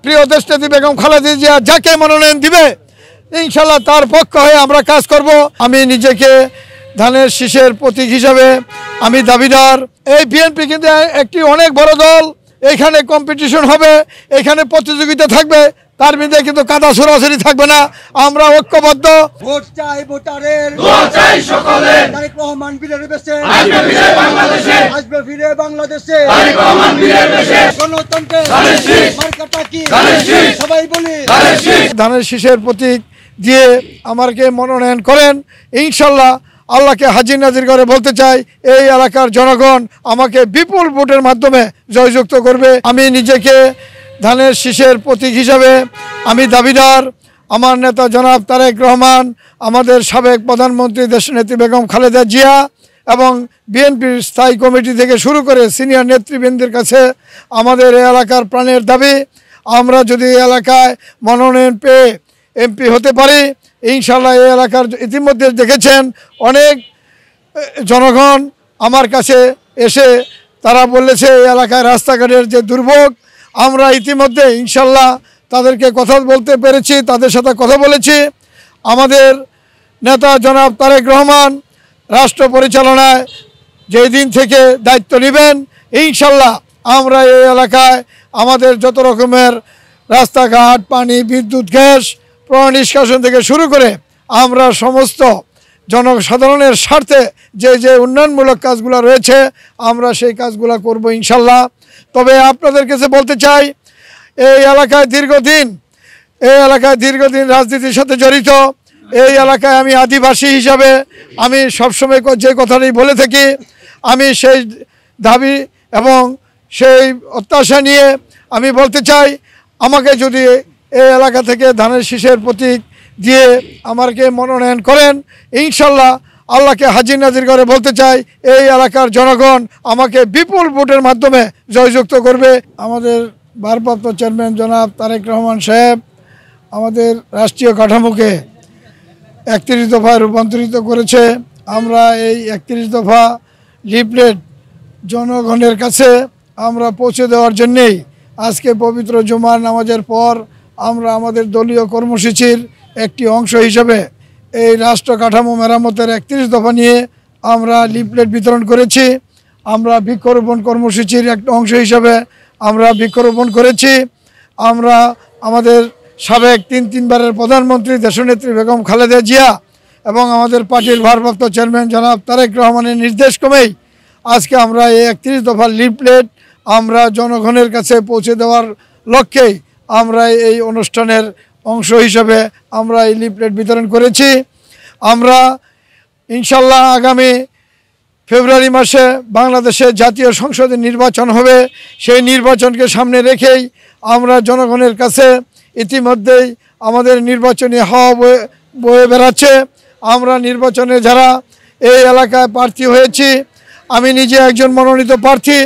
প্রিয় দেশনেত্রী বেগম খালেদা জিয়া যাকে মনোনয়ন দিবে ইনশাল্লাহ তার পক্ষ হয়ে আমরা কাজ করব। আমি নিজেকে ধানের শীষের প্রতীক হিসাবে আমি দাবিদার। এই বিএনপি কিন্তু একটি অনেক বড় দল, এখানে কম্পিটিশন হবে, এখানে প্রতিযোগিতা থাকবে, তার মধ্যে কিন্তু কাদা ছড়াছড়ি থাকবে না। আমরা ঐক্যবদ্ধ। ভোট চাই ভোটারের, দোয়া চাই সকলের। তারেক রহমান বীরের বেশে আসবে ফিরে বাংলাদেশে, আসবে ফিরে বাংলাদেশে। তারেক রহমান বীরের বেশে গণতন্ত্রের ধানের শীষ মার্কাটা কি ধানের শীষ, সবাই বলি ধানের শীষ। ধানের শীষের প্রতীক দিয়ে আমাকে মনোনয়ন করেন ইনশাল্লাহ। আল্লাহকে হাজির নাজির করে বলতে চাই, এই এলাকার জনগণ আমাকে বিপুল ভোটের মাধ্যমে জয়যুক্ত করবে। আমি নিজেকে ধানের শীষের প্রতীক হিসাবে আমি দাবিদার। আমার নেতা জনাব তারেক রহমান, আমাদের সাবেক প্রধানমন্ত্রী দেশনেত্রী বেগম খালেদা জিয়া এবং বিএনপির স্থায়ী কমিটি থেকে শুরু করে সিনিয়র নেতৃবৃন্দের কাছে আমাদের এই এলাকার প্রাণের দাবি, আমরা যদি এই এলাকায় মনোনয়ন পেয়ে এমপি হতে পারি ইনশাল্লাহ এই এলাকার ইতিমধ্যে দেখেছেন অনেক জনগণ আমার কাছে এসে তারা বলেছে এই এলাকায় রাস্তাঘাটের যে দুর্ভোগ, আমরা ইতিমধ্যে ইনশাল্লাহ তাদেরকে কথা বলতে পেরেছি, তাদের সাথে কথা বলেছি। আমাদের নেতা জনাব তারেক রহমান রাষ্ট্র পরিচালনায় যেই দিন থেকে দায়িত্ব নেবেন ইনশাল্লাহ আমরা এই এলাকায় আমাদের যত রকমের রাস্তাঘাট, পানি, বিদ্যুৎ, গ্যাস, নিষ্কাশন থেকে শুরু করে আমরা সমস্ত জনসাধারণের স্বার্থে যে যে উন্নয়নমূলক কাজগুলো রয়েছে আমরা সেই কাজগুলো করব ইনশাল্লাহ। তবে আপনাদের কাছে বলতে চাই, এই এলাকায় দীর্ঘদিন রাজনীতির সাথে জড়িত। এই এলাকায় আমি আদিবাসী হিসাবে আমি সবসময় যে কথাটি বলে থাকি, আমি সেই দাবি এবং সেই প্রত্যাশা নিয়ে আমি বলতে চাই, আমাকে যদি এই এলাকা থেকে ধানের শীষের প্রতীক দিয়ে আমাকে মনোনয়ন করেন ইনশাল্লাহ আল্লাহকে হাজির নাজির করে বলতে চাই, এই এলাকার জনগণ আমাকে বিপুল ভোটের মাধ্যমে জয়যুক্ত করবে। আমাদের ভারপ্রাপ্ত চেয়ারম্যান জনাব তারেক রহমান সাহেব আমাদের রাষ্ট্রীয় কাঠামোকে 31 দফায় রূপান্তরিত করেছে। আমরা এই 31 দফা লিফলেট জনগণের কাছে আমরা পৌঁছে দেওয়ার জন্যেই আজকে পবিত্র জুমার নামাজের পর আমরা আমাদের দলীয় কর্মসূচির একটি অংশ হিসেবে এই রাষ্ট্র কাঠামো মেরামতের 31 দফা নিয়ে আমরা লিফলেট বিতরণ করেছি। আমরা বৃক্ষরোপণ কর্মসূচির একটা অংশ হিসেবে আমরা বৃক্ষরোপণ করেছি। আমরা আমাদের সাবেক তিনবারের প্রধানমন্ত্রী দেশনেত্রী বেগম খালেদা জিয়া এবং আমাদের পার্টির ভারপ্রাপ্ত চেয়ারম্যান জনাব তারেক রহমানের নির্দেশক্রমেই আজকে আমরা এই 31 দফার লিফলেট আমরা জনগণের কাছে পৌঁছে দেওয়ার লক্ষ্যেই আমরা এই অনুষ্ঠানের অংশ হিসেবে আমরা এই লিফলেট বিতরণ করেছি। আমরা ইনশাল্লাহ আগামী ফেব্রুয়ারি মাসে বাংলাদেশে জাতীয় সংসদের নির্বাচন হবে, সেই নির্বাচনকে সামনে রেখেই আমরা জনগণের কাছে ইতিমধ্যেই আমাদের নির্বাচনী হাওয়া বয়ে বেড়াচ্ছে। আমরা নির্বাচনে যারা এই এলাকায় প্রার্থী হয়েছি, আমি নিজে একজন মনোনীত প্রার্থী।